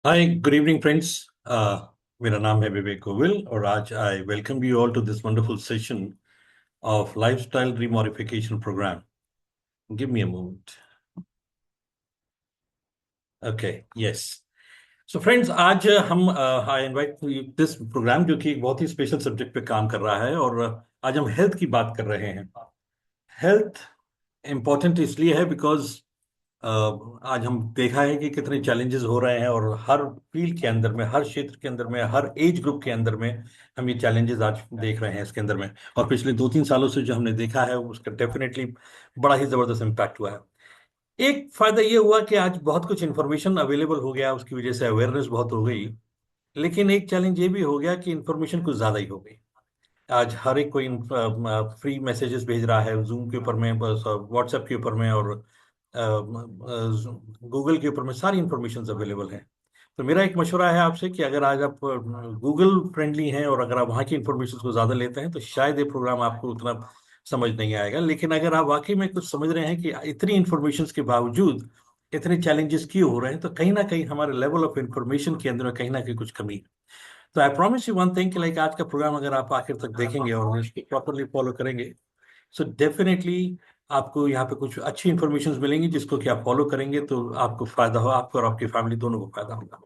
Hi good evening friends. मेरा नाम है विवेक गोविल और आज I welcome you all to this wonderful session of lifestyle remodification program. Give me a moment. Okay, yes. So friends, आज हम I invite this programme जो कि एक बहुत ही स्पेशल सब्जेक्ट पे काम कर रहा है और आज हम हेल्थ की बात कर रहे हैं। हेल्थ इम्पोर्टेंट इसलिए है बिकॉज आज हम देखा है कि कितने चैलेंजेस हो रहे हैं और हर फील्ड के अंदर में, हर क्षेत्र के अंदर में, हर एज ग्रुप के अंदर में हम ये चैलेंजेस आज देख रहे हैं इसके अंदर में। और पिछले 2-3 सालों से जो हमने देखा है उसका डेफिनेटली बड़ा ही जबरदस्त इम्पैक्ट हुआ है। एक फायदा ये हुआ कि आज बहुत कुछ इन्फॉर्मेशन अवेलेबल हो गया, उसकी वजह से अवेयरनेस बहुत हो गई। लेकिन एक चैलेंज ये भी हो गया कि इन्फॉर्मेशन कुछ ज्यादा ही हो गई। आज हर एक कोई फ्री मैसेजेस भेज रहा है जूम के ऊपर में, व्हाट्सएप के ऊपर में और गूगल के ऊपर में सारी इंफॉर्मेशन अवेलेबल हैं। तो मेरा एक मशवरा है आपसे कि अगर आज आप गूगल फ्रेंडली हैं और अगर आप वहाँ की इंफॉर्मेशन को ज़्यादा लेते हैं तो शायद ये प्रोग्राम आपको उतना समझ नहीं आएगा। लेकिन अगर आप वाकई में कुछ समझ रहे हैं कि इतनी इंफॉर्मेशन के बावजूद इतने चैलेंजेस क्यों हो रहे हैं, तो कहीं ना कहीं हमारे लेवल ऑफ इंफॉर्मेशन के अंदर कहीं ना कहीं कुछ कमी है। तो I promise you one thing कि लाइक आज का प्रोग्राम अगर आप आखिर तक देखेंगे और इसको प्रॉपरली फॉलो करेंगे, सो डेफिनेटली आपको यहाँ पे कुछ अच्छी इंफॉर्मेशन मिलेंगी जिसको कि आप फॉलो करेंगे तो आपको फायदा हो, आपको और आपकी फैमिली दोनों को फायदा होगा।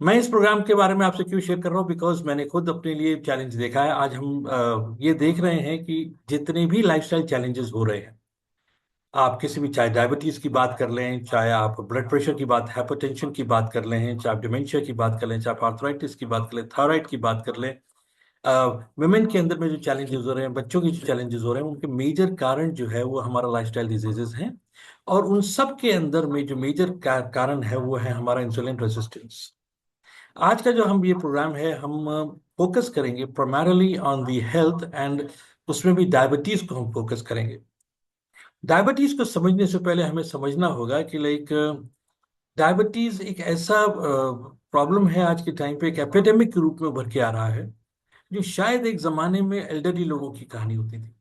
मैं इस प्रोग्राम के बारे में आपसे क्यों शेयर कर रहा हूँ, बिकॉज मैंने खुद अपने लिए चैलेंज देखा है। आज हम ये देख रहे हैं कि जितने भी लाइफस्टाइल चैलेंजेस हो रहे हैं, आप किसी भी, चाहे डायबिटीज की बात कर लें, चाहे आप ब्लड प्रेशर की बात, हाइपरटेंशन की बात कर लें, चाहे आप डिमेंशिया की बात कर लें, चाहे आप आर्थराइटिस की बात कर लें, थायराइड की बात कर लें, वुमेन के अंदर में जो चैलेंजेस हो रहे हैं, बच्चों के जो चैलेंजेस हो रहे हैं, उनके मेजर कारण जो है वो हमारा लाइफस्टाइल डिजीजेस हैं। और उन सब के अंदर में जो मेजर कारण है वो है हमारा इंसुलिन रेजिस्टेंस। आज का जो हम ये प्रोग्राम है, हम फोकस करेंगे primarily on the health and उसमें भी डायबिटीज को हम फोकस करेंगे। डायबिटीज को समझने से पहले हमें समझना होगा कि लाइक डायबिटीज एक ऐसा प्रॉब्लम है आज के टाइम पे, एक एपिडेमिक के रूप में उभर के आ रहा है, जो शायद एक जमाने में एल्डरली लोगों की कहानी होती थी।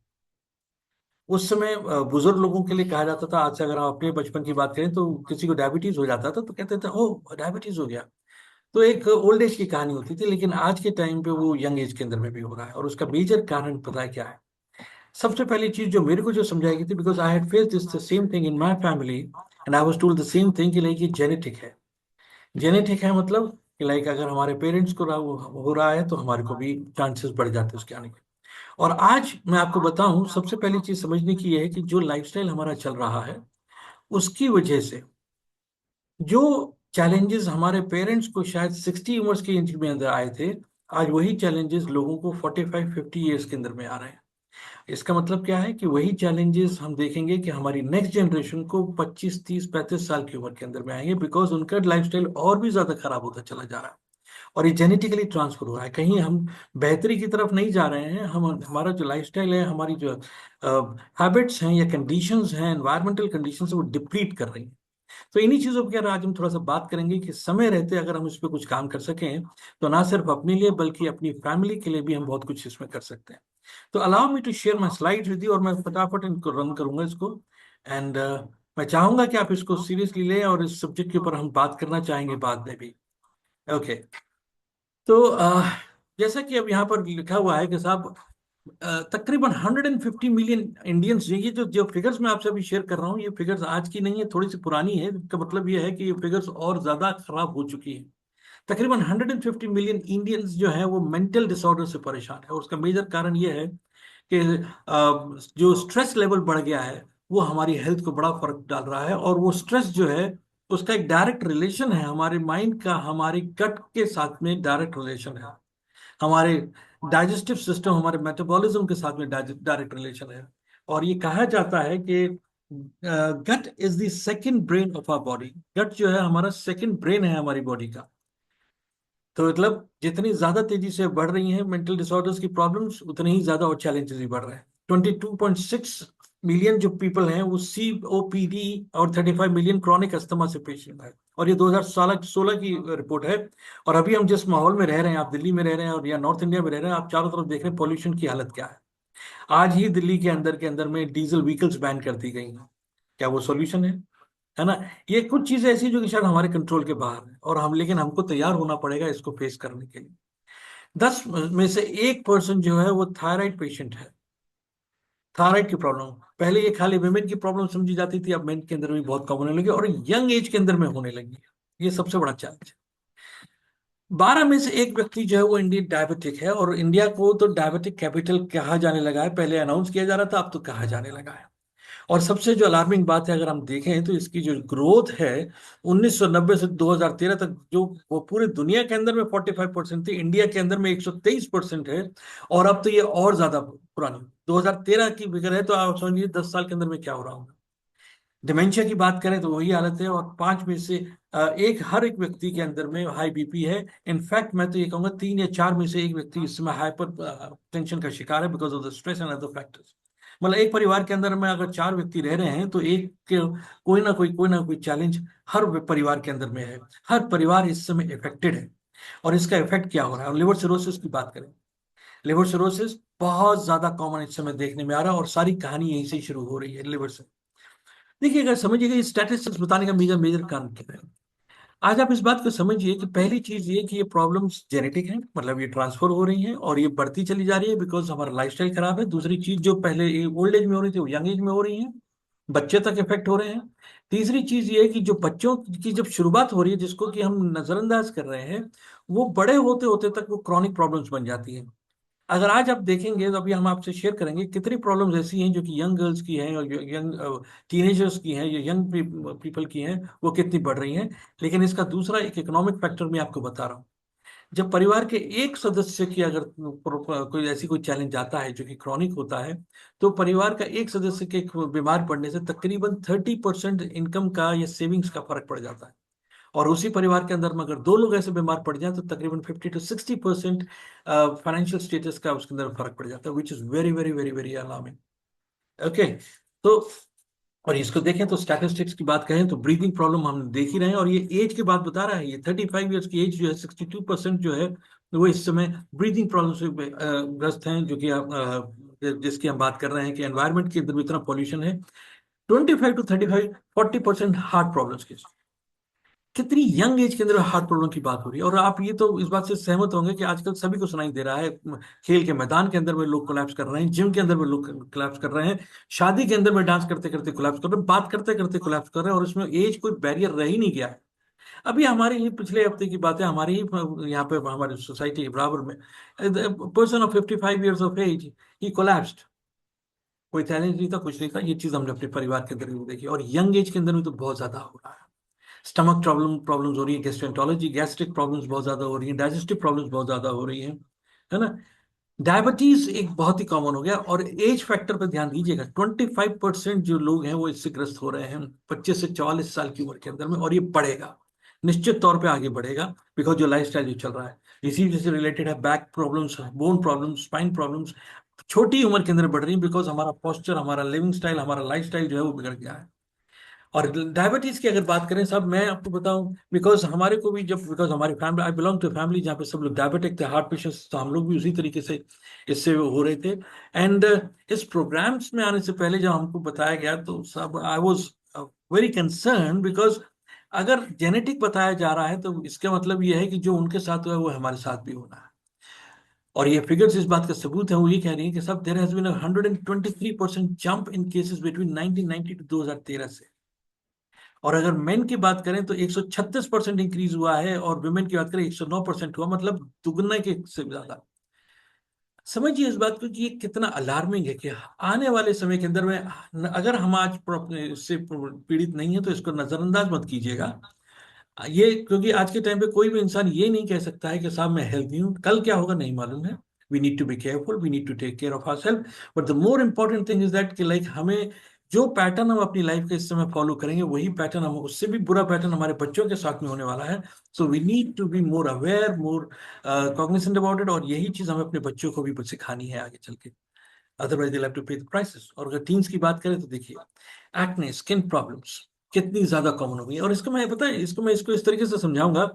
उस समय बुजुर्ग लोगों के लिए कहा जाता था। आज से अगर हम अपने बचपन की बात करें तो किसी को डायबिटीज हो जाता था तो कहते थे ओ डायबिटीज हो गया। तो एक ओल्ड एज की कहानी होती थी। लेकिन आज के टाइम पे वो यंग एज के अंदर में भी हो रहा है और उसका मेजर कारण पता है क्या है? सबसे पहली चीज जो मेरे को जो समझाई गई थी, because I had faced this the same thing in my family and I was told the same thing कि लाइक ये जेनेटिक है। जेनेटिक है मतलब कि लाइक अगर हमारे पेरेंट्स को हो रहा है तो हमारे को भी चांसेस बढ़ जाते हैं उसके आने के। और आज मैं आपको बताऊं, सबसे पहली चीज समझने की यह है कि जो लाइफस्टाइल हमारा चल रहा है उसकी वजह से जो चैलेंजेस हमारे पेरेंट्स को शायद 60 उम्र के एज में अंदर आए थे, आज वही चैलेंजेस लोगों को 45-50 ईयर्स के अंदर में आ रहे हैं। इसका मतलब क्या है कि वही चैलेंजेस हम देखेंगे कि हमारी नेक्स्ट जनरेशन को 25, 30, 35 साल की उम्र के अंदर में आएंगे, बिकॉज उनका लाइफस्टाइल और भी ज्यादा खराब होता चला जा रहा है और ये जेनेटिकली ट्रांसफर हो रहा है। कहीं हम बेहतरी की तरफ नहीं जा रहे हैं, हम हमारा जो लाइफस्टाइल है, हमारी जो हैबिट्स हैं या कंडीशंस हैं, एनवायरमेंटल कंडीशंस वो डिप्लीट कर रही हैं। तो इन्हीं चीजों पर आज हम थोड़ा सा बात करेंगे कि समय रहते अगर हम इस पर कुछ काम कर सकें तो ना सिर्फ अपने लिए बल्कि अपनी फैमिली के लिए भी हम बहुत कुछ इसमें कर सकते हैं। तो allow me to share my slide with you और मैं फटाफट इनको रन करूंगा इसको। एंड मैं चाहूंगा कि आप इसको सीरियसली लें और इस सब्जेक्ट के ऊपर हम बात करना चाहेंगे बाद में भी। ओके। तो जैसा कि अब यहाँ पर लिखा हुआ है कि साहब तकरीबन 150 मिलियन इंडियंस, ये जो जो फिगर्स मैं आपसे अभी शेयर कर रहा हूँ, ये फिगर्स आज की नहीं है, थोड़ी सी पुरानी है। इसका मतलब ये है कि ये फिगर्स और ज्यादा खराब हो चुकी है। तकरीबन 150 मिलियन इंडियंस जो है वो मेंटल डिसऑर्डर से परेशान है और उसका मेजर कारण ये है कि जो स्ट्रेस लेवल बढ़ गया है वो हमारी हेल्थ को बड़ा फर्क डाल रहा है। और वो स्ट्रेस जो है उसका एक डायरेक्ट रिलेशन है हमारे माइंड का, हमारे गट के साथ में डायरेक्ट रिलेशन है, हमारे डाइजेस्टिव सिस्टम, हमारे मेटाबॉलिज्म के साथ में डायरेक्ट रिलेशन है। और ये कहा जाता है कि gut is the second brain of our body. Gut जो है हमारा सेकंड ब्रेन है हमारी बॉडी का। तो मतलब जितनी ज्यादा तेजी से बढ़ रही हैं मेंटल डिसऑर्डर्स की प्रॉब्लम्स, उतने ही ज्यादा और चैलेंजेस भी बढ़ रहे हैं। 22.6 मिलियन जो पीपल हैं वो COPD और 35 मिलियन क्रॉनिक अस्थमा से पेशेंट है। और ये 2016 की रिपोर्ट है। और अभी हम जिस माहौल में रह रहे हैं, आप दिल्ली में रह रहे हैं और या नॉर्थ इंडिया में रह रहे हैं, आप चारों तरफ देख रहे हैं पॉल्यूशन की हालत क्या है। आज ही दिल्ली के अंदर में डीजल व्हीकल्स बैन कर दी गई हैं। क्या वो सॉल्यूशन है? है ना। ये कुछ चीजें ऐसी जो कि शायद हमारे कंट्रोल के बाहर है, और हम, लेकिन हमको तैयार होना पड़ेगा इसको फेस करने के लिए। 10 में से 1% जो है वो थायराइड पेशेंट है। थायराइड की प्रॉब्लम पहले ये खाली वुमेन की प्रॉब्लम समझी जाती थी, अब मेन के अंदर भी बहुत कॉमन होने लगी और यंग एज के अंदर में होने लगी है। ये सबसे बड़ा चैलेंज है। 12 में से 1 व्यक्ति जो है वो इंडियन डायबिटिक है, और इंडिया को तो डायबिटिक कैपिटल कहा जाने लगा है। पहले अनाउंस किया जा रहा था, अब तो कहा जाने लगा है। और सबसे जो अलार्मिंग बात है, अगर हम देखें तो इसकी जो ग्रोथ है 1990 से 2013 तक, जो वो पूरी दुनिया के अंदर में 45% थी, इंडिया के अंदर में 123% है। और अब तो ये और ज्यादा पुरानी 2013 की फिगर है, तो आप समझिए 10 साल के अंदर में क्या हो रहा होगा। डिमेंशिया की बात करें तो वही हालत है, और 5 में से हर एक व्यक्ति के अंदर में हाई बीपी है। इनफैक्ट मैं तो ये कहूंगा 3 या 4 में से 1 व्यक्ति इस समय हाइपर टेंशन का शिकार है, because of the stress and other factors. मतलब एक परिवार के अंदर में अगर 4 व्यक्ति रह रहे हैं, तो एक कोई ना कोई चैलेंज हर परिवार के अंदर में है। हर परिवार इस समय इफेक्टेड है। और इसका इफेक्ट क्या हो रहा है, और लिवर सिरोसिस की बात करें, लिवर सिरोसिस बहुत ज्यादा कॉमन इस समय देखने में आ रहा है, और सारी कहानी यहीं से शुरू हो रही है, लिवर से। देखिए, अगर समझिएगा ये स्टैटिस्टिक्स बताने का मेजर मेजर कारण क्या है। आज आप इस बात को समझिए कि पहली चीज ये कि ये प्रॉब्लम्स जेनेटिक हैं, मतलब ये ट्रांसफर हो रही हैं और ये बढ़ती चली जा रही है, बिकॉज हमारा लाइफस्टाइल खराब है। दूसरी चीज, जो पहले ओल्ड एज में हो रही थी वो यंग एज में हो रही है, बच्चे तक इफेक्ट हो रहे हैं। तीसरी चीज ये है कि जो बच्चों की जब शुरुआत हो रही है, जिसको कि हम नजरअंदाज कर रहे हैं, वो बड़े होते होते तक वो क्रॉनिक प्रॉब्लम्स बन जाती है। अगर आज आप देखेंगे तो अभी हम आपसे शेयर करेंगे कितनी प्रॉब्लम्स ऐसी हैं जो कि यंग गर्ल्स की हैं, और यंग टीनेजर्स की हैं, या यंग पीपल की हैं, वो कितनी बढ़ रही हैं। लेकिन इसका दूसरा एक इकोनॉमिक फैक्टर मैं आपको बता रहा हूँ। जब परिवार के एक सदस्य की अगर कोई ऐसी कोई चैलेंज आता है जो कि क्रॉनिक होता है, तो परिवार का एक सदस्य के बीमार पड़ने से तकरीबन 30% इनकम का या सेविंग्स का फर्क पड़ जाता है। और उसी परिवार के अंदर में अगर 2 लोग ऐसे बीमार पड़ जाए, तो तकरीबन 50 to 60% फाइनेंशियल स्टेटस का उसके अंदर फर्क पड़ जाता है, which is very very very very alarming. Okay. तो और इसको देखें तो स्टैटिस्टिक्स की बात करें तो ब्रीदिंग प्रॉब्लम हम देख ही रहे हैं, और ये एज की बात बता रहा है। ये 35 ईयर्स की एज जो है, 62% जो है वो इस समय ब्रीदिंग प्रॉब्लम से ग्रस्त हैं, जो कि जिसकी हम बात कर रहे हैं कि एनवायरमेंट के अंदर भी इतना पॉल्यूशन है। 25 to 35, 40% हार्ट प्रॉब्लम्स के। कितनी यंग एज के अंदर हार्ट प्रॉब्लम की बात हो रही है। और आप ये तो इस बात से सहमत होंगे कि आजकल सभी को सुनाई दे रहा है, खेल के मैदान के अंदर में लोग कोलैप्स कर रहे हैं, जिम के अंदर में लोग कोलैप्स कर रहे हैं, शादी के अंदर में डांस करते करते कोलैप्स कर रहे हैं, बात करते करते कोलैप्स कर रहे हैं, और इसमें एज कोई बैरियर रह ही नहीं गया है। अभी हमारे ही पिछले हफ्ते की बात है, हमारे ही यहाँ पे हमारी सोसाइटी के बराबर में person of 55 years of age ही कोलैप्स्ड। कोई चैलेंज नहीं था, कुछ नहीं था, ये चीज हमने अपने परिवार के अंदर भी देखी, और यंग एज के अंदर में तो बहुत ज्यादा हो रहा है। स्टमक प्रॉब्लम्स हो रही है, गैस्ट्रेंटोलॉजी, गैस्ट्रिक प्रॉब्लम्स बहुत ज्यादा हो रही हैं, डाइजेस्टिव प्रॉब्लम्स बहुत ज्यादा हो रही हैं, है ना। डायबिटीज एक बहुत ही कॉमन हो गया। और एज फैक्टर पर ध्यान दीजिएगा, 25% जो लोग हैं वो इससे ग्रस्त हो रहे हैं 25 से 44 साल की उम्र के अंदर में, और ये बढ़ेगा, निश्चित तौर पे आगे बढ़ेगा, बिकॉज जो लाइफस्टाइल जो चल रहा है इसी से रिलेटेड है। Back problems, bone problems, spine problems छोटी उम्र के अंदर बढ़ रही है, बिकॉज हमारा पोस्चर, हमारा लिविंग स्टाइल, हमारा लाइफस्टाइल जो है वो बिगड़ गया है। और डायबिटीज की अगर बात करें साहब, मैं आपको बताऊं, बिकॉज हमारे को भी जब, बिकॉज हमारी family, I belong to family जहाँ पे सब लोग डायबिटिक थे, हार्ट पेशेंट्स, तो हम लोग भी उसी तरीके से इससे हो रहे थे। एंड इस प्रोग्राम्स में आने से पहले जब हमको बताया गया, तो सब I was very concern, because अगर जेनेटिक बताया जा रहा है तो इसका मतलब ये है कि जो उनके साथ हुआ है वो हमारे साथ भी होना है। और ये फिगर्स इस बात का सबूत है, वो ये कह रही है कि सब there has been 123% jump in cases between 1990 to 2013 से। और अगर मेन की बात करें तो 136% इंक्रीज हुआ है, और वुमेन की बात करें 109% हुआ, मतलब दुगना के से ज्यादा। समझिए इस बात को कि ये कितना अलार्मिंग है कि आने वाले समय के अंदर में, अगर हम आज इससे पीड़ित नहीं है तो इसको नजरअंदाज मत कीजिएगा। ये क्योंकि आज के टाइम पे कोई भी इंसान ये नहीं कह सकता है कि साहब मैं हेल्थी हूँ, कल क्या होगा नहीं मालूम है। We need to be careful, we need to take care of our self. But the more important thing is that कि लाइक हमें जो पैटर्न हम अपनी लाइफ के इस समय फॉलो करेंगे, वही पैटर्न हम, उससे भी बुरा पैटर्न हमारे बच्चों के साथ में होने वाला है। So we need to be more aware, more cognizant about it, और यही चीज हमें अपने बच्चों को भी सिखानी है आगे चल के। अदरवाइज दे हैव टू पे द प्राइसेस। और अगर टीन्स की बात करें तो देखिए, एक्ने, स्किन प्रॉब्लम्स कितनी ज्यादा कॉमन हो गई है। और इसको मैं, पता है, इसको मैं इसको इस तरीके से समझाऊंगा।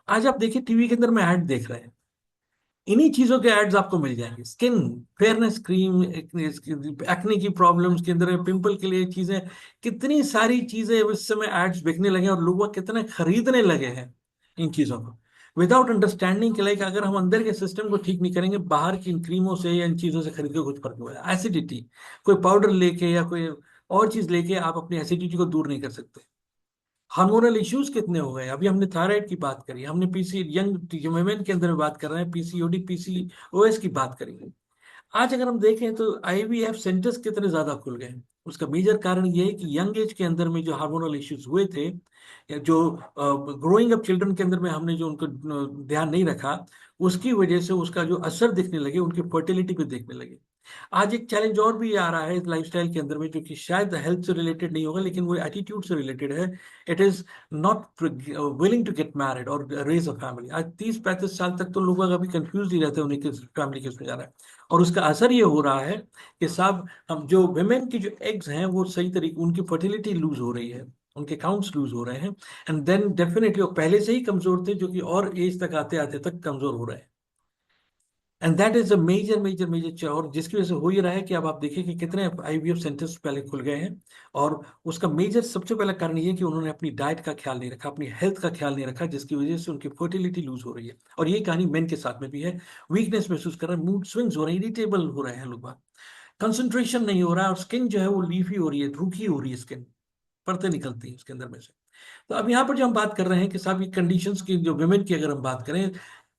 आज आप देखिए टीवी के अंदर में ऐड देख रहे हैं, इन्हीं चीजों के एड्स आपको मिल जाएंगे। स्किन फेयरनेस क्रीम, एक्ने की प्रॉब्लम्स के अंदर, पिंपल के लिए चीजें, कितनी सारी चीजें इस समय एड्स बिकने लगे हैं और लोग कितने खरीदने लगे हैं इन चीजों को, विदाउट अंडरस्टैंडिंग के। लाइक अगर हम अंदर के सिस्टम को ठीक नहीं करेंगे, बाहर की इन क्रीमों से या इन चीजों से खरीद के कुछ फर्क नहीं पड़ेगा। एसिडिटी, कोई पाउडर लेके या कोई और चीज लेके आप अपनी एसिडिटी को दूर नहीं कर सकते। हार्मोनल इश्यूज कितने हो गए, अभी हमने थायराइड की बात करी, हमने पीसी यंग वुमेन के अंदर बात कर रहे हैं, पीसीओडी पीसीओएस की बात करेंगे। आज अगर हम देखें तो आईवीएफ सेंटर्स कितने ज्यादा खुल गए हैं। उसका मेजर कारण ये है कि यंग एज के अंदर में जो हार्मोनल इश्यूज हुए थे, या जो ग्रोइंग अप चिल्ड्रन के अंदर में हमने जो उनको ध्यान नहीं रखा, उसकी वजह से उसका जो असर दिखने लगे, उनकी फर्टिलिटी पे देखने लगे। आज एक चैलेंज और भी आ रहा है इस लाइफस्टाइल के अंदर में, जो कि शायद हेल्थ से रिलेटेड नहीं होगा, लेकिन वो एटीट्यूड से रिलेटेड है। It is not willing to get married और रेज अ फैमिली। आज 30-35 साल तक तो लोग अभी कंफ्यूज ही रहते हैं उन्हें किस फैमिली किसमें जाना है। और उसका असर ये हो रहा है कि साहब, हम जो विमेन की जो एग्स हैं वो सही तरीके, उनकी फर्टिलिटी लूज हो रही है, उनके काउंट्स लूज हो रहे हैं। एंड देन डेफिनेटली वो पहले से ही कमजोर थे, जो कि और एज तक आते आते तक कमजोर हो रहे हैं। And that is a major major major, और जिसकी वजह से हो ही रहा है कि अब आप देखिए कि कितने आईवीएफ सेंटर्स पहले खुल गए हैं। और उसका मेजर सबसे पहला कारण ये है कि उन्होंने अपनी डाइट का ख्याल नहीं रखा, अपनी हेल्थ का ख्याल नहीं रखा, जिसकी वजह से उनकी फर्टिलिटी लूज हो रही है। और ये कहानी मेन के साथ में भी है। वीकनेस महसूस कर रहे हैं, मूड स्विंग्स हो रहे हैं, इरिटेबल हो रहे हैं लोग, कंसंट्रेशन नहीं हो रहा है, और स्किन जो है वो लीफी हो रही है, रूखी हो रही है स्किन, परतें निकलती हैं उसके अंदर में से। तो अब यहाँ पर जो हम बात कर रहे हैं कि साहब, ये कंडीशंस की, जो वुमेन की अगर हम बात करें,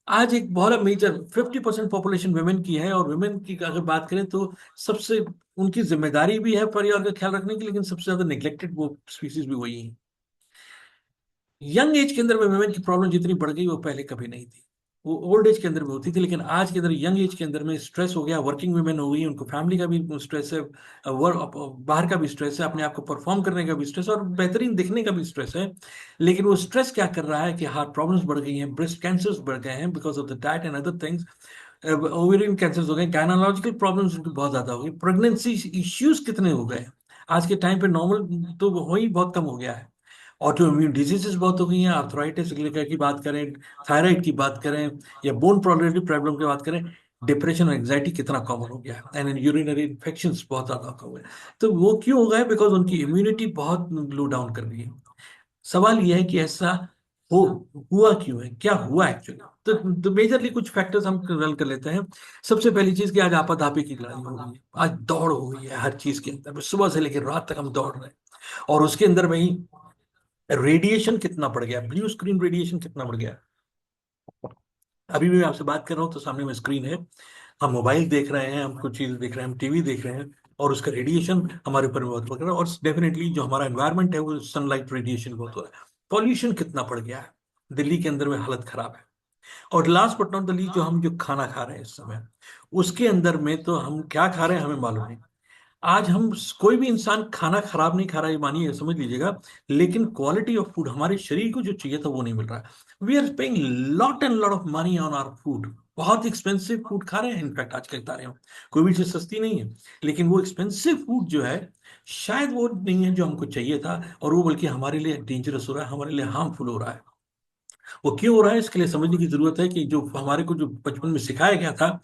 आज एक बहुत मेजर 50% पॉपुलेशन वुमेन की है। और वुमेन की अगर बात करें तो सबसे उनकी जिम्मेदारी भी है परिवार का ख्याल रखने की, लेकिन सबसे ज्यादा नेग्लेक्टेड वो स्पीसीज भी वही है। यंग एज के अंदर में वुमेन की प्रॉब्लम जितनी बढ़ गई वो पहले कभी नहीं थी। वो ओल्ड एज के अंदर में होती थी, लेकिन आज के अंदर यंग एज के अंदर में स्ट्रेस हो गया, वर्किंग वुमेन हो गई, उनको फैमिली का भी स्ट्रेस है, वर्क बाहर का भी स्ट्रेस है, अपने आप को परफॉर्म करने का भी स्ट्रेस है, और बेहतरीन दिखने का भी स्ट्रेस है। लेकिन वो स्ट्रेस क्या कर रहा है कि हार्ट प्रॉब्लम्स बढ़ गई हैं, ब्रेस्ट कैंसर्स बढ़ गए हैं because of the diet and other things, ovarian cancers हो गए, गायनालॉजिकल प्रॉब्लम्स उनकी बहुत ज्यादा हो गई, प्रेगनेंसी इश्यूज कितने हो गए। आज के टाइम पे नॉर्मल तो हो ही बहुत कम हो गया है। ऑटो इम्यून डिजीजेस बहुत हो गई हैं, आर्थराइटिस की बात करें, थायराइड की बात करें, या बोन प्रोग्रेसिव प्रॉब्लम की बात करें, डिप्रेशन और एंग्जाइटी कितना कॉमन हो गया है, एंड यूरिनरी इन्फेक्शंस बहुत ज्यादा हो गए। तो वो क्यों हो गया? बिकॉज उनकी इम्यूनिटी बहुत लो डाउन कर गई है। सवाल यह है कि ऐसा हो हुआ क्यों है, क्या हुआ एक्चुअली? तो मेजरली कुछ फैक्टर्स हम रन कर लेते हैं। सबसे पहली चीज कि आज आपाधापी की लड़ाई हो रही है, आज दौड़ हो गई है हर चीज के अंदर, सुबह से लेकर रात तक हम दौड़ रहे हैं। और उसके अंदर में ही रेडिएशन कितना बढ़ गया, ब्लू स्क्रीन रेडिएशन कितना बढ़ गया। अभी भी मैं आपसे बात कर रहा हूँ तो सामने में स्क्रीन है, हम मोबाइल देख रहे हैं, हम कुछ चीज देख रहे हैं, हम टीवी देख रहे हैं, और उसका रेडिएशन हमारे ऊपर बहुत पड़ रहा है। और डेफिनेटली जो हमारा एनवायरनमेंट है वो सनलाइट रेडिएशन बहुत हो रहा है। पॉल्यूशन कितना बढ़ गया है, दिल्ली के अंदर में हालत खराब है। और last but not the least, जो हम जो खाना खा रहे हैं इस समय, उसके अंदर में तो हम क्या खा रहे हैं हमें मालूम नहीं। आज हम, कोई भी इंसान खाना खराब नहीं खा रहा है, मानिए, समझ लीजिएगा, लेकिन क्वालिटी ऑफ फूड हमारे शरीर को जो चाहिए था वो नहीं मिल रहा है। We are paying lot and lot of money on our food, बहुत एक्सपेंसिव फूड खा रहे हैं इनफैक्ट आज के तारे में। कोई भी चीज सस्ती नहीं है, लेकिन वो एक्सपेंसिव फूड जो है, शायद वो नहीं है जो हमको चाहिए था, और वो बल्कि हमारे लिए डेंजरस हो रहा है, हमारे लिए हार्मफुल हो रहा है। वो क्यों हो रहा है, इसके लिए समझने की जरूरत है कि जो हमारे को जो बचपन में सिखाया गया था,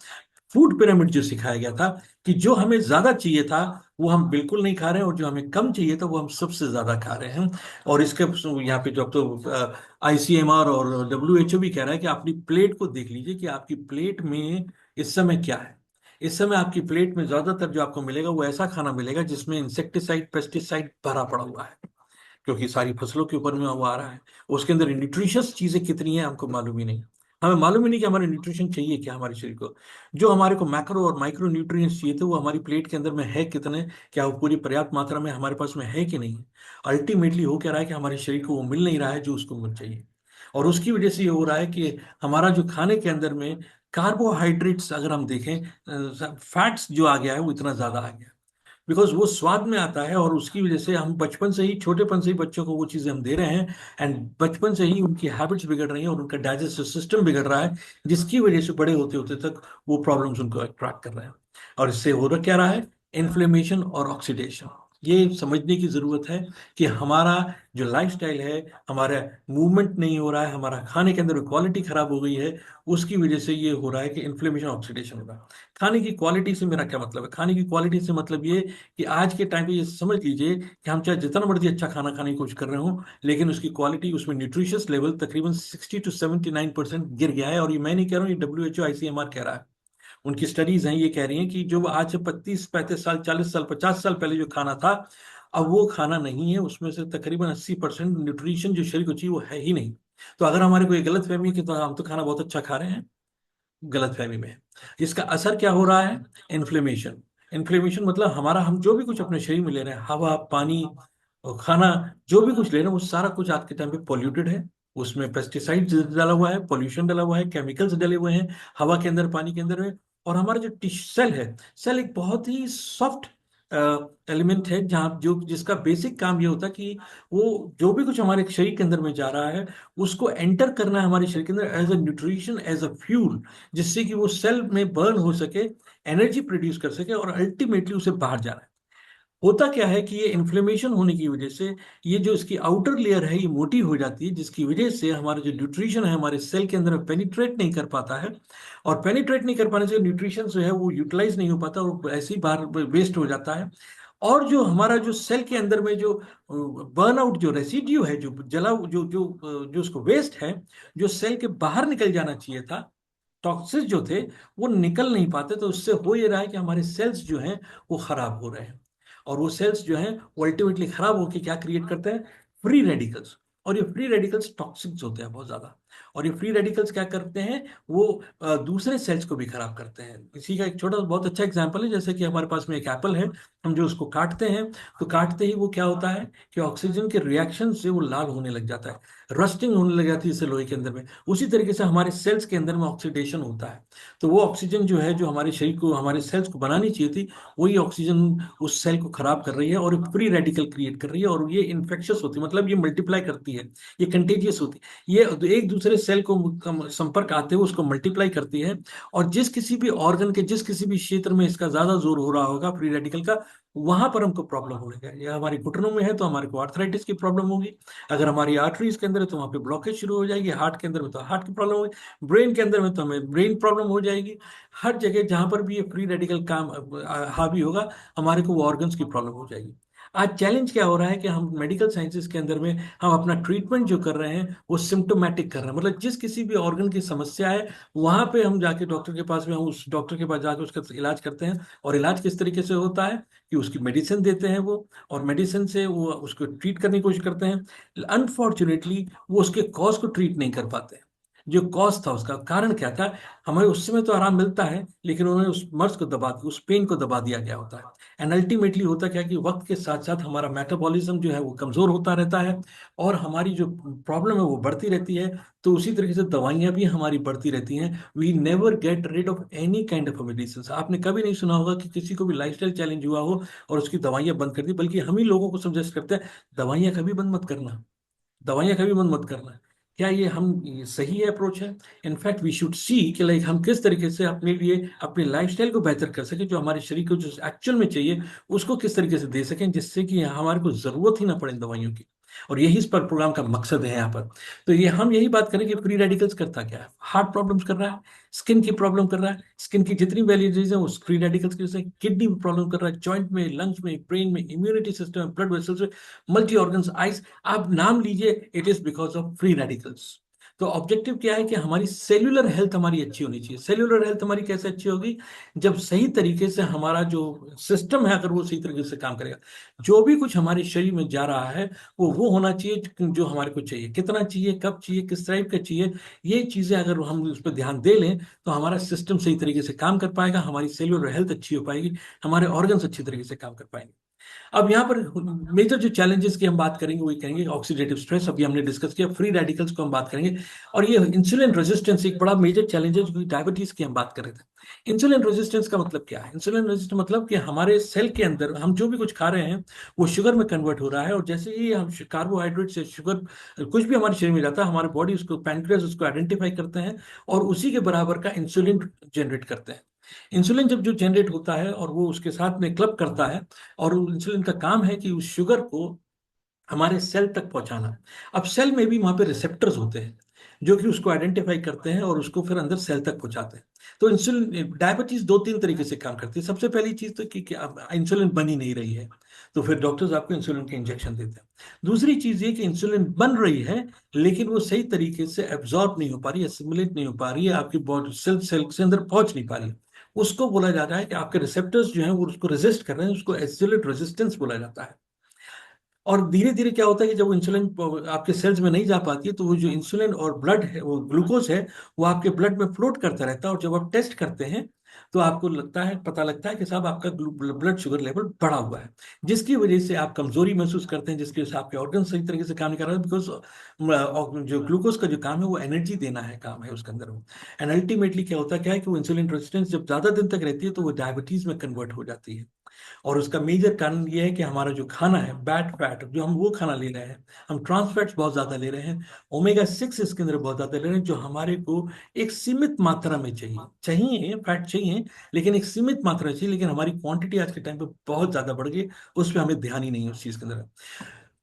फूड पिरामिड जो सिखाया गया था, कि जो हमें ज्यादा चाहिए था वो हम बिल्कुल नहीं खा रहे हैं, और जो हमें कम चाहिए था वो हम सबसे ज्यादा खा रहे हैं। और इसके यहाँ पे जो अब तो आईसीएमआर और डब्ल्यूएचओ भी कह रहा है कि अपनी प्लेट को देख लीजिए कि आपकी प्लेट में इस समय क्या है। इस समय आपकी प्लेट में ज्यादातर जो आपको मिलेगा वो ऐसा खाना मिलेगा जिसमें इंसेक्टिसाइड पेस्टिसाइड भरा पड़ा हुआ है, क्योंकि सारी फसलों के ऊपर में वो आ रहा है। उसके अंदर न्यूट्रिशियस चीजें कितनी हैं हमको मालूम ही नहीं। हमें मालूम ही नहीं कि हमारे न्यूट्रिशन चाहिए क्या हमारे शरीर को। जो हमारे को मैक्रो और माइक्रो न्यूट्रिएंट्स चाहिए थे वो हमारी प्लेट के अंदर में है कितने, क्या वो पूरी पर्याप्त मात्रा में हमारे पास में है कि नहीं। अल्टीमेटली हो क्या रहा है कि हमारे शरीर को वो मिल नहीं रहा है जो उसको मिल चाहिए। और उसकी वजह से ये हो रहा है कि हमारा जो खाने के अंदर में कार्बोहाइड्रेट्स अगर हम देखें, फैट्स जो आ गया है वो इतना ज्यादा आ गया, बिकॉज वो स्वाद में आता है। और उसकी वजह से हम बचपन से ही, छोटेपन से ही बच्चों को वो चीजें हम दे रहे हैं, एंड बचपन से ही उनकी हैबिट्स बिगड़ रही हैं और उनका डाइजेस्टिव सिस्टम बिगड़ रहा है, जिसकी वजह से बड़े होते होते तक वो प्रॉब्लम्स उनको अट्रैक्ट कर रहे हैं। और इससे हो रहा क्या रहा है, इन्फ्लेमेशन और ऑक्सीडेशन। ये समझने की जरूरत है कि हमारा जो लाइफस्टाइल है, हमारा मूवमेंट नहीं हो रहा है, हमारा खाने के अंदर क्वालिटी खराब हो गई है, उसकी वजह से ये हो रहा है कि इन्फ्लेमेशन ऑक्सीडेशन हो रहा है। खाने की क्वालिटी से मेरा क्या मतलब है? खाने की क्वालिटी से मतलब ये कि आज के टाइम पे ये समझ लीजिए कि हम चाहे जितना मर्जी अच्छा खाना खाने की कोशिश कर रहे हो, लेकिन उसकी क्वालिटी, उसमें न्यूट्रिशियस लेवल तकरीबन 60 to 79% गिर गया है। और ये मैं नहीं कह रहा हूँ, ये WHO ICMR कह रहा है। उनकी स्टडीज हैं, ये कह रही हैं कि जो आज से 25 35 साल 40 साल 50 साल पहले जो खाना था, अब वो खाना नहीं है। उसमें से तकरीबन 80% न्यूट्रिशन जो शरीर को चाहिए वो है ही नहीं। तो अगर हमारे को ये गलत फहमी है कि तो हम तो खाना बहुत अच्छा खा रहे हैं, गलत फहमी में है। इसका असर क्या हो रहा है? इन्फ्लेमेशन। इन्फ्लेमेशन मतलब हमारा, हम जो भी कुछ अपने शरीर में ले रहे हैं, हवा, पानी और खाना, जो भी कुछ ले रहे हैं वो सारा कुछ आज के टाइम पे पॉल्यूटेड है। उसमें पेस्टिसाइड डाला हुआ है, पॉल्यूशन डाला हुआ है, केमिकल्स डले हुए हैं हवा के अंदर, पानी के अंदर में। और हमारा जो टिश्यू सेल है, सेल एक बहुत ही सॉफ्ट एलिमेंट है, जहाँ जो जिसका बेसिक काम ये होता है कि वो जो भी कुछ हमारे शरीर के अंदर में जा रहा है, उसको एंटर करना है हमारे शरीर के अंदर as a nutrition, as a fuel, जिससे कि वो सेल में बर्न हो सके, एनर्जी प्रोड्यूस कर सके और अल्टीमेटली उसे बाहर जाना है। होता क्या है कि ये इन्फ्लेमेशन होने की वजह से ये जो इसकी आउटर लेयर है ये मोटी हो जाती है, जिसकी वजह से हमारा जो न्यूट्रिशन है हमारे सेल के अंदर पेनिट्रेट नहीं कर पाता है। और पेनिट्रेट नहीं कर पाने से न्यूट्रिशन जो है वो यूटिलाइज नहीं हो पाता और ऐसे ही बाहर वेस्ट हो जाता है। और जो हमारा जो सेल के अंदर में जो बर्नआउट, जो रेसिड्यू है, जो जला, जो उसको वेस्ट है, जो सेल के बाहर निकल जाना चाहिए था, टॉक्सिस जो थे, वो निकल नहीं पाते। तो उससे हो ये रहा है कि हमारे सेल्स जो हैं वो खराब हो रहे हैं। और वो सेल्स जो हैं वो अल्टीमेटली खराब होकर क्या क्रिएट करते हैं? Free radicals. और ये फ्री रेडिकल्स टॉक्सिक्स होते हैं बहुत ज्यादा। और ये फ्री रेडिकल्स क्या करते हैं? वो दूसरे सेल्स को भी खराब करते हैं। इसी का एक छोटा बहुत अच्छा एग्जांपल है, जैसे कि हमारे पास में एक एप्पल है, हम जो उसको काटते हैं, तो काटते ही वो क्या होता है कि ऑक्सीजन के रिएक्शन से वो लाल होने लग जाता है, रस्टिंग होने लग जाती है इससे लोहे के अंदर में। उसी तरीके से हमारे सेल्स के अंदर में ऑक्सीडेशन होता है। तो वो ऑक्सीजन जो है, जो हमारे शरीर को, हमारे सेल्स को बनानी चाहिए थी, वही ऑक्सीजन उस सेल को खराब कर रही है और फ्री रेडिकल क्रिएट कर रही है। और ये इन्फेक्शियस होती है, मतलब ये मल्टीप्लाई करती है, ये कंटेजियस होती है। ये एक दूसरे सेल को संपर्क आते हुए उसको मल्टीप्लाई करती है। और जिस किसी भी ऑर्गन के, जिस किसी भी क्षेत्र में इसका ज्यादा जोर हो रहा होगा फ्री रेडिकल का, वहां पर हमको प्रॉब्लम होगी। या हमारी घुटनों में है तो हमारे को आर्थराइटिस की प्रॉब्लम होगी। अगर हमारी आर्टरीज के अंदर है तो वहां पे ब्लॉकेज शुरू हो जाएगी। हार्ट के अंदर में तो हार्ट की प्रॉब्लम होगी। ब्रेन के अंदर में तो हमें ब्रेन प्रॉब्लम हो जाएगी। हर जगह जहां पर भी ये फ्री रेडिकल काम हावी होगा, हमारे को वो ऑर्गन्स की प्रॉब्लम हो जाएगी। आज चैलेंज क्या हो रहा है कि हम मेडिकल साइंसेज के अंदर में हम अपना ट्रीटमेंट जो कर रहे हैं वो सिम्टोमेटिक कर रहे हैं। मतलब जिस किसी भी ऑर्गन की समस्या है, वहां पे हम जाके डॉक्टर के पास में, हम उस डॉक्टर के पास जाके उसका इलाज करते हैं। और इलाज किस तरीके से होता है कि उसकी मेडिसिन देते हैं वो, और मेडिसिन से वो उसको ट्रीट करने की कोशिश करते हैं। अनफॉर्चुनेटली वो उसके कॉज को ट्रीट नहीं कर पाते। जो कॉज था, उसका कारण क्या था, हमें उस समय तो आराम मिलता है, लेकिन उन्होंने उस मर्ज को दबा दिया, उस पेन को दबा दिया गया होता है। एंड अल्टीमेटली होता क्या कि वक्त के साथ साथ हमारा मेटाबॉलिज्म जो है वो कमजोर होता रहता है, और हमारी जो प्रॉब्लम है वो बढ़ती रहती है। तो उसी तरीके से दवाइयां भी हमारी बढ़ती रहती हैं। We never get rid of any kind of medicine. आपने कभी नहीं सुना होगा कि किसी को भी लाइफस्टाइल चैलेंज हुआ हो और उसकी दवाइयां बंद कर दी, बल्कि हम ही लोगों को सजेस्ट करते हैं दवाइयां कभी बंद मत करना, दवाइयां कभी बंद मत करना। क्या ये सही है अप्रोच है? इनफैक्ट वी शुड सी कि लाइक हम किस तरीके से अपने लिए अपनी लाइफस्टाइल को बेहतर कर सके, जो हमारे शरीर को जो एक्चुअल में चाहिए उसको किस तरीके से दे सकें, जिससे कि हमारे को जरूरत ही ना पड़े इन दवाइयों की। और यही इस पर प्रोग्राम का मकसद है यहाँ पर। तो ये हम यही बात करें कि फ्री रेडिकल्स करता क्या है? हार्ट प्रॉब्लम्स कर रहा है, स्किन की प्रॉब्लम कर रहा है, स्किन की जितनी वेलिटीज है वो फ्री रेडिकल्स की वजह से, किडनी में प्रॉब्लम कर रहा है, जॉइंट में, लंग्स में, ब्रेन में, इम्यूनिटी सिस्टम में, ब्लड वेसल्स में, मल्टी ऑर्गन्स, आइज, आप नाम लीजिए, it is because of free radicals. तो ऑब्जेक्टिव क्या है कि हमारी सेल्यूलर हेल्थ हमारी अच्छी होनी चाहिए। सेल्यूलर हेल्थ हमारी कैसे अच्छी होगी? जब सही तरीके से हमारा जो सिस्टम है, अगर वो सही तरीके से काम करेगा, जो भी कुछ हमारे शरीर में जा रहा है वो होना चाहिए जो हमारे को चाहिए, कितना चाहिए, कब चाहिए, किस टाइप का चाहिए। ये चीजें अगर हम उस पर ध्यान दे लें तो हमारा सिस्टम सही तरीके से काम कर पाएगा, हमारी सेल्यूलर हेल्थ अच्छी हो पाएगी, हमारे ऑर्गन्स अच्छी तरीके से काम कर पाएंगे। अब यहाँ पर मेजर जो चैलेंजेस की हम बात करेंगे, वही करेंगे ऑक्सीडेटिव स्ट्रेस, अभी हमने डिस्कस किया, फ्री रेडिकल्स को हम बात करेंगे, और ये इंसुलिन रेजिस्टेंस एक बड़ा मेजर चैलेंज है, जो डायबिटीज की हम बात कर रहे थे। इंसुलिन रेजिस्टेंस का मतलब क्या है? इंसुलिन रेजिस्टेंस मतलब कि हमारे सेल के अंदर हम जो भी कुछ खा रहे हैं वो शुगर में कन्वर्ट हो रहा है, और जैसे ही हम कार्बोहाइड्रेट से शुगर कुछ भी हमारे शरीर में जाता है, हमारी बॉडी उसको, पैनक्रियास उसको आइडेंटिफाई करते हैं और उसी के बराबर का इंसुलिन जनरेट करते हैं। इंसुलिन जब जो जनरेट होता है और वो उसके साथ में क्लब करता है, और इंसुलिन का काम है कि उस शुगर को हमारे सेल तक पहुंचाना। अब सेल में भी वहां पे रिसेप्टर्स होते हैं जो कि उसको आइडेंटिफाई करते हैं और उसको फिर अंदर सेल तक पहुंचाते हैं। तो इंसुलिन डायबिटीज दो तीन तरीके से काम करती है। सबसे पहली चीज तो कि अब इंसुलिन बन ही नहीं रही है, तो फिर डॉक्टर्स आपको इंसुलिन के इंजेक्शन देते हैं। दूसरी चीज ये कि इंसुलिन बन रही है लेकिन वो सही तरीके से एब्जॉर्ब नहीं हो पा रही है, एसिमुलेट नहीं हो पा रही है, आपकी बॉडी सेल सेल के अंदर पहुंच नहीं पा रही है। उसको बोला जाता है कि आपके रिसेप्टर्स जो हैं वो उसको रेजिस्ट कर रहे हैं, उसको एसिलेट रेजिस्टेंस बोला जाता है। और धीरे धीरे क्या होता है कि जब वो इंसुलिन आपके सेल्स में नहीं जा पाती है, तो वो जो इंसुलिन और ब्लड है, वो ग्लूकोज है, वो आपके ब्लड में फ्लोट करता रहता है। और जब आप टेस्ट करते हैं तो आपको लगता है, पता लगता है कि साहब आपका ब्लड शुगर लेवल बढ़ा हुआ है, जिसकी वजह से आप कमजोरी महसूस करते हैं, जिसकी वजह से आपके ऑर्गन सही तरीके से काम नहीं कर रहे, बिकॉज जो ग्लूकोज का जो काम है वो एनर्जी देना है, काम है उसके अंदर वो। एंड अल्टीमेटली क्या होता है, क्या है कि वो इंसुलिन रेजिस्टेंस जब ज्यादा दिन तक रहती है तो वो डायबिटीज में कन्वर्ट हो जाती है। और उसका मेजर कारण ये है कि हमारा जो खाना है, बैड फैट जो हम वो खाना ले रहे हैं, हम ट्रांस फैट्स बहुत ज्यादा ले रहे हैं, ओमेगा 6 इसके अंदर बहुत ज्यादा ले रहे हैं, जो हमारे को एक सीमित मात्रा में चाहिए। चाहिए फैट चाहिए, लेकिन एक सीमित मात्रा चाहिए, लेकिन हमारी क्वांटिटी आज के टाइम पे बहुत ज्यादा बढ़ गई, उस पर हमें ध्यान ही नहीं है उस चीज के अंदर।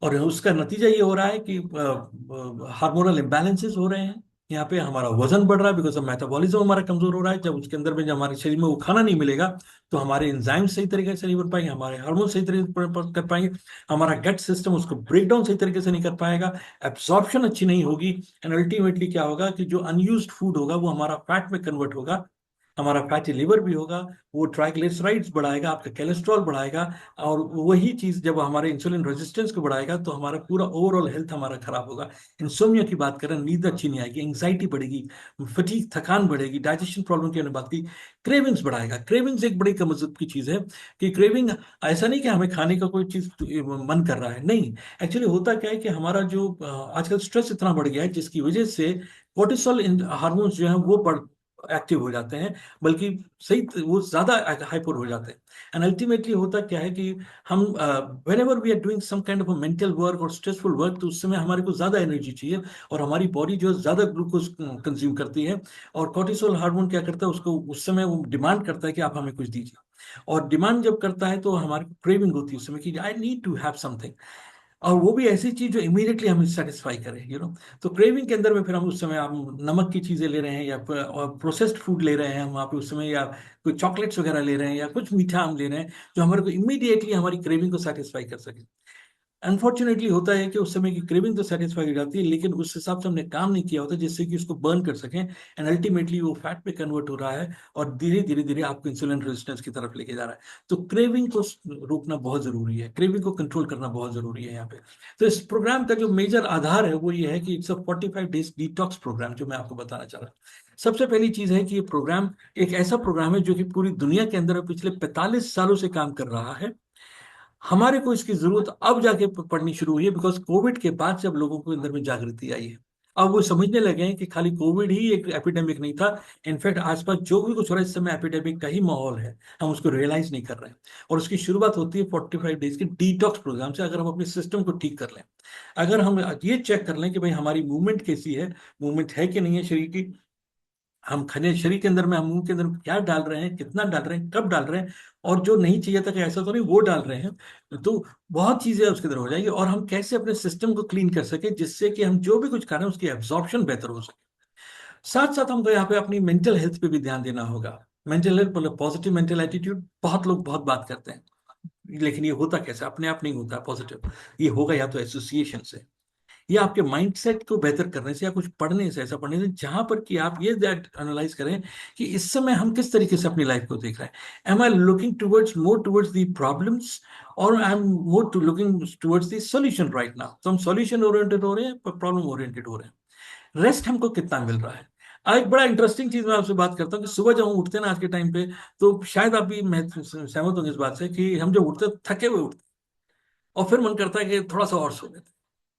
और उसका नतीजा ये हो रहा है कि हार्मोनल इम्बैलेंसेस हो रहे हैं। यहाँ पे हमारा वजन बढ़ रहा है, बिकॉज मेटाबॉलिज्म हमारा कमजोर हो रहा है। जब उसके अंदर में जब हमारे शरीर में वो खाना नहीं मिलेगा, तो हमारे एंजाइम सही तरीके से नहीं बन पाएंगे, हमारे हार्मोन सही तरीके से कर पाएंगे, हमारा गट सिस्टम उसको ब्रेक डाउन सही तरीके से नहीं कर पाएगा, एब्सॉर्प्शन अच्छी नहीं होगी। एंड अल्टीमेटली क्या होगा कि जो अनयूज्ड फूड होगा वो हमारा फैट में कन्वर्ट होगा, हमारा फैटी लिवर भी होगा, वो ट्राइग्लिसराइड्स बढ़ाएगा, आपका कोलेस्ट्रॉल बढ़ाएगा। और वही चीज जब हमारे इंसुलिन रेजिस्टेंस को बढ़ाएगा तो हमारा पूरा ओवरऑल हेल्थ हमारा खराब होगा। इंसोम्निया की बात करें, नींद अच्छी नहीं आएगी, एंग्जाइटी बढ़ेगी, फटीग थकान बढ़ेगी, डाइजेशन प्रॉब्लम की हमने बात की, क्रेविंग्स बढ़ाएगा। क्रेविंग्स एक बड़ी कमजोर की चीज है कि क्रेविंग ऐसा नहीं कि हमें खाने का कोई चीज मन कर रहा है, नहीं। एक्चुअली होता क्या है कि हमारा जो आजकल स्ट्रेस इतना बढ़ गया है, जिसकी वजह से कोर्टिसोल हार्मोन्स जो है वो बढ़ एक्टिव हो जाते हैं, बल्कि सही वो ज्यादा हाइपर हो जाते हैं। एंड अल्टीमेटली होता क्या है कि हम whenever we are doing some kind of mental work और स्ट्रेसफुल वर्क, तो उस समय हमारे को ज्यादा एनर्जी चाहिए, और हमारी बॉडी जो है ज्यादा ग्लूकोज कंज्यूम करती है। और कोर्टिसोल हार्मोन क्या करता है, उसको उस समय वो डिमांड करता है कि आप हमें कुछ दीजिए। और डिमांड जब करता है तो हमारी क्रेविंग होती है उस समय कि I need to have something, और वो भी ऐसी चीज जो इमीडिएटली हमें सेटिस्फाई करे, तो क्रेविंग के अंदर में फिर हम उस समय हम नमक की चीजें ले रहे हैं, या प्रोसेस्ड फूड ले रहे हैं हम वहाँ पे उस समय, या कोई चॉकलेट्स वगैरह ले रहे हैं, या कुछ मीठा हम ले रहे हैं जो हमारे को इमीडिएटली हमारी क्रेविंग को सेटिस्फाई कर सके। अनफॉर्चुनेटली होता है कि उस समय की क्रेविंग तो सेटिस्फाई हो जाती है, लेकिन उस हिसाब से हमने काम नहीं किया होता जिससे कि उसको बर्न कर सकें, एंड अल्टीमेटली वो फैट पे कन्वर्ट हो रहा है, और धीरे धीरे धीरे आपको इंसुलिन रेजिस्टेंस की तरफ लेके जा रहा है। तो क्रेविंग को रोकना बहुत जरूरी है, क्रेविंग को कंट्रोल करना बहुत जरूरी है यहाँ पे। तो इस प्रोग्राम का जो मेजर आधार है वो ये है कि it's a 45 days detox program, जो मैं आपको बताना चाह रहा हूँ। सबसे पहली चीज है कि ये प्रोग्राम एक ऐसा प्रोग्राम है जो कि पूरी दुनिया के अंदर पिछले 45 सालों से काम कर रहा है। हमारे को इसकी जरूरत अब जाके पड़नी शुरू हुई है, बिकॉज कोविड के बाद जब लोगों को अंदर में जागृति आई है, अब वो समझने लगे हैं कि खाली कोविड ही एक एपिडेमिक नहीं था। इनफैक्ट आसपास जो भी कुछ हो रहा है इस समय एपिडेमिक का ही माहौल है, हम उसको रियलाइज नहीं कर रहे हैं। और उसकी शुरुआत होती है 45 डेज के डिटॉक्स प्रोग्राम से, अगर हम अपने सिस्टम को ठीक कर लें। अगर हम ये चेक कर लें कि भाई हमारी मूवमेंट कैसी है, मूवमेंट है कि नहीं है शरीर की, हम खनिज शरीर के अंदर में, हम मुंह के अंदर क्या डाल रहे हैं, कितना डाल रहे हैं, कब डाल रहे हैं, और जो नहीं चाहिए था कि ऐसा तो नहीं वो डाल रहे हैं, तो बहुत चीजें उसके अंदर हो जाएगी। और हम कैसे अपने सिस्टम को क्लीन कर सके जिससे कि हम जो भी कुछ खा रहे हैं उसकी एब्जॉर्प्शन बेहतर हो सके। साथ साथ हमको यहाँ पे अपनी मेंटल हेल्थ पे भी ध्यान देना होगा। मेंटल हेल्थ मतलब पॉजिटिव मेंटल एटीट्यूड, बहुत लोग बहुत बात करते हैं, लेकिन ये होता कैसे, अपने आप नहीं होता पॉजिटिव, ये होगा या तो एसोसिएशन से, या आपके माइंडसेट को बेहतर करने से, या कुछ पढ़ने से, ऐसा पढ़ने से जहां पर कि आप ये दैट एनालाइज करें कि इस समय हम किस तरीके से अपनी लाइफ को देख रहे हैं। Am I looking towards more towards the problems, और I am more to looking towards the solution right now. तो हम सॉल्यूशन ओरिएंटेड हो रहे हैं, प्रॉब्लम ओरिएंटेड हो रहे हैं। रेस्ट हमको कितना मिल रहा है। एक बड़ा इंटरेस्टिंग चीज मैं आपसे बात करता हूँ कि सुबह जब हम उठते हैं ना आज के टाइम पे, तो शायद आप भी मैं सहमत होंगे इस बात से कि हम जब उठते हैं थके हुए उठते हैं, और फिर मन करता है कि थोड़ा सा और सो लेते हैं,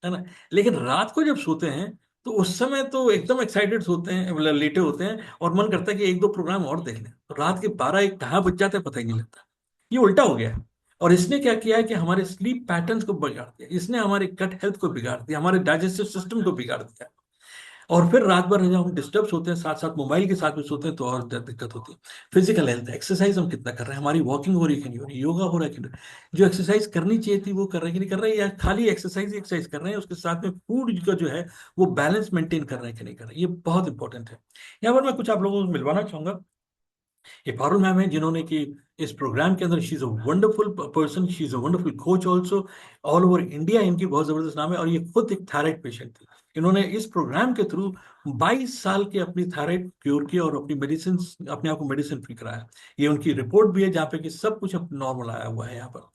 है ना। लेकिन रात को जब सोते हैं तो उस समय तो एकदम एक्साइटेड सोते हैं, मतलब लेटे होते हैं, और मन करता है कि एक दो प्रोग्राम और देख लें, तो रात के 12 1 कहाँ बज जाते हैं पता ही नहीं लगता। ये उल्टा हो गया है। और इसने क्या किया है कि हमारे स्लीप पैटर्न्स को बिगाड़ दिया, इसने हमारे गट हेल्थ को बिगाड़ दिया, हमारे डाइजेस्टिव सिस्टम को बिगाड़ दिया। और फिर रात भर जब हम डिस्टर्ब होते हैं, साथ साथ मोबाइल के साथ में सोते हैं, तो और दिक्कत होती है। फिजिकल हेल्थ, एक्सरसाइज हम कितना कर रहे हैं, हमारी वॉकिंग हो रही है कि नहीं हो रही, योगा हो रहा है कि नहीं, जो एक्सरसाइज करनी चाहिए थी वो कर रहे हैं कि नहीं कर रहे हैं, या खाली एक्सरसाइज ही एक्सरसाइज कर रहे हैं, उसके साथ में फूड का जो है वो बैलेंस मेंटेन कर रहे हैं कि नहीं कर रहे हैं, ये बहुत इंपॉर्टेंट है। यहाँ पर मैं कुछ आप लोगों को मिलवाना चाहूंगा। ये पारुल मैम है जिन्होंने कि इस प्रोग्राम के अंदर, she is a wonderful person, she is a wonderful coach also, all over India इनकी बहुत जबरदस्त नाम है, और ये खुद एक थायराइड पेशेंट थी। इन्होंने इस प्रोग्राम के थ्रू 22 साल के अपनी थायराइड क्योर की और अपनी मेडिसिन, अपने आप को मेडिसिन फ्री कराया। ये उनकी रिपोर्ट भी है जहाँ पे कि सब कुछ अब नॉर्मल आया हुआ है यहाँ पर।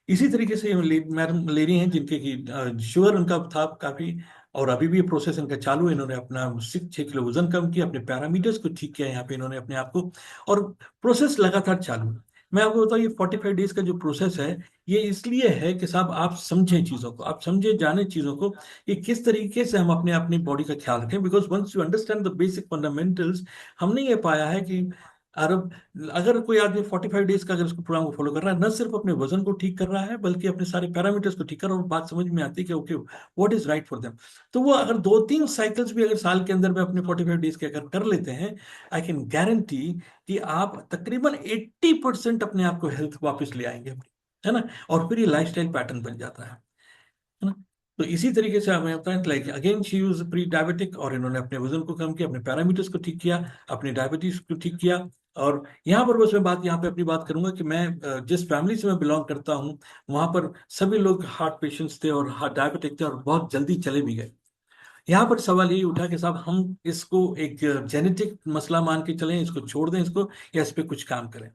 इसी तरीके से मैडम ले रही हैं जिनके की शुगर उनका था काफी, और अभी भी ये प्रोसेस इनका चालू है। इन्होंने अपना 6 किलो वजन कम किया, अपने पैरामीटर्स को ठीक किया यहाँ पे इन्होंने अपने आप को, और प्रोसेस लगातार चालू है। मैं आपको बताऊँ, ये 45 डेज का जो प्रोसेस है, ये इसलिए है कि साहब आप समझें चीज़ों को, आप समझे जाने चीज़ों को कि किस तरीके से हम अपने अपनी बॉडी का ख्याल रखें, because once you understand the basic fundamentals, हमने ये पाया है कि अरब अगर कोई आदमी 45 डेज का अगर उसको प्रोग्राम को फॉलो कर रहा है, न सिर्फ अपने वजन को ठीक कर रहा है बल्कि अपने सारे पैरामीटर्स को ठीक कर रहा है, और बात समझ में आती है कि okay what is right for them. तो वो अगर 2-3 साइकिल्स भी अगर साल के अंदर में अपने 45 डेज के अगर कर लेते हैं, आई कैन गारंटी कि आप तकरीबन 80% अपने आप को हेल्थ वापस ले आएंगे अपनी, है ना। और फिर ये लाइफस्टाइल पैटर्न बन जाता है ना। तो इसी तरीके से हमें होता है, like again she use pre diabetic, और इन्होंने अपने वजन को कम किया, अपने पैरामीटर्स को ठीक किया, अपनी डायबिटीज को ठीक किया। और यहाँ पर बस मैं बात यहाँ पे अपनी बात करूंगा कि मैं जिस फैमिली से मैं बिलोंग करता हूँ, वहां पर सभी लोग हार्ट पेशेंट्स थे और हार्ट डायबिटिक थे, और बहुत जल्दी चले भी गए। यहाँ पर सवाल यही उठा कि साहब हम इसको एक जेनेटिक मसला मान के चलें, इसको छोड़ दें इसको, या इस पे कुछ काम करें।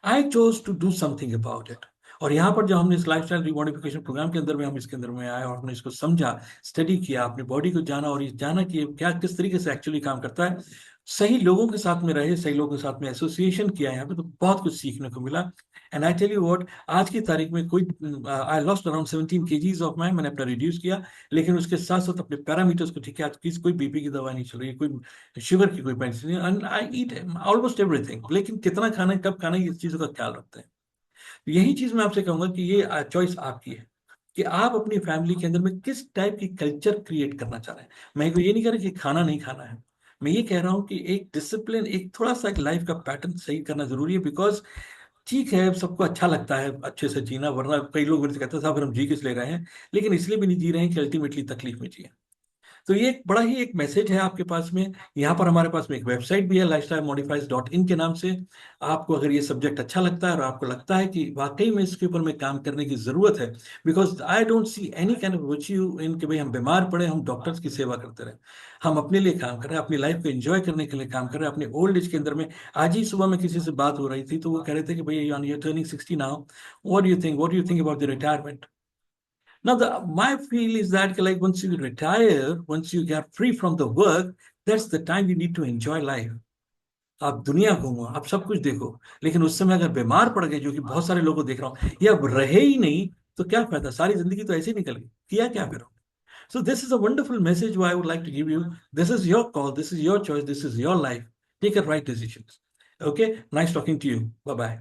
I chose to do something about it. और यहाँ पर जब हमने इस लाइफस्टाइल रिमॉडिफिकेशन प्रोग्राम के अंदर में हम इसके अंदर में आए और हमने इसको समझा, स्टडी किया, अपनी बॉडी को जाना, और ये जाना कि क्या किस तरीके से एक्चुअली काम करता है, सही लोगों के साथ में रहे, सही लोगों के साथ में एसोसिएशन किया यहाँ पे, तो बहुत कुछ सीखने को मिला। And I tell you what, आज की तारीख में कोई, I lost around 17 kgs of my, मैंने अपना रिड्यूस किया, लेकिन उसके साथ साथ अपने पैरामीटर्स को ठीक है। आज किसी कोई बीपी की दवा नहीं चल रही है, कोई शुगर की कोई मेडिसिन नहीं, and I eat almost everything. लेकिन कितना खाना है, कब खाना है, इस चीजों का ख्याल रखते हैं। तो यही चीज मैं आपसे कहूंगा कि ये चॉइस आपकी है कि आप अपनी फैमिली के अंदर में किस टाइप की कल्चर क्रिएट करना चाह रहे हैं। मैं ये नहीं कह रहा कि खाना नहीं खाना है, मैं ये कह रहा हूं कि एक डिसिप्लिन, एक थोड़ा सा एक लाइफ का पैटर्न सही करना जरूरी है। बिकॉज ठीक है, सबको अच्छा लगता है अच्छे से जीना, वरना कई लोग मेरे से कहते हैं साहब फिर हम जी किस ले रहे हैं, लेकिन इसलिए भी नहीं जी रहे हैं कि अल्टीमेटली तकलीफ में जिए। तो ये एक बड़ा ही एक मैसेज है आपके पास में। यहाँ पर हमारे पास में एक वेबसाइट भी है, lifestylemodifies.in के नाम से। आपको अगर ये सब्जेक्ट अच्छा लगता है और आपको लगता है कि वाकई में इसके ऊपर में काम करने की जरूरत है, because I don't see any kind of virtue in कि भाई हम बीमार पड़े हम डॉक्टर्स की सेवा करते रहे। हम अपने लिए काम कर रहे हैं, अपनी लाइफ को एंजॉय करने के लिए काम कर रहे हैं, अपने ओल्ड एज के अंदर में। आज ही सुबह में किसी से बात हो रही थी, तो वो कह रहे थे कि भाई you turning 60 now, what do you think about the retirement. Now, my feel is that like once you retire, once you get free from the work, that's the time you need to enjoy life. आप दुनिया घूमो, आप सब कुछ देखो, लेकिन उस समय अगर बीमार पड़ गए, जो कि बहुत सारे लोगों को देख रहा हूँ, या अब रहे ही नहीं, तो क्या फायदा, सारी जिंदगी तो ऐसे ही निकल गई, किया क्या फिर। So this is a wonderful message I would like to give you. This is your call, this is your choice, this is your life. Take a right decisions. Okay, nice talking to you. Bye bye.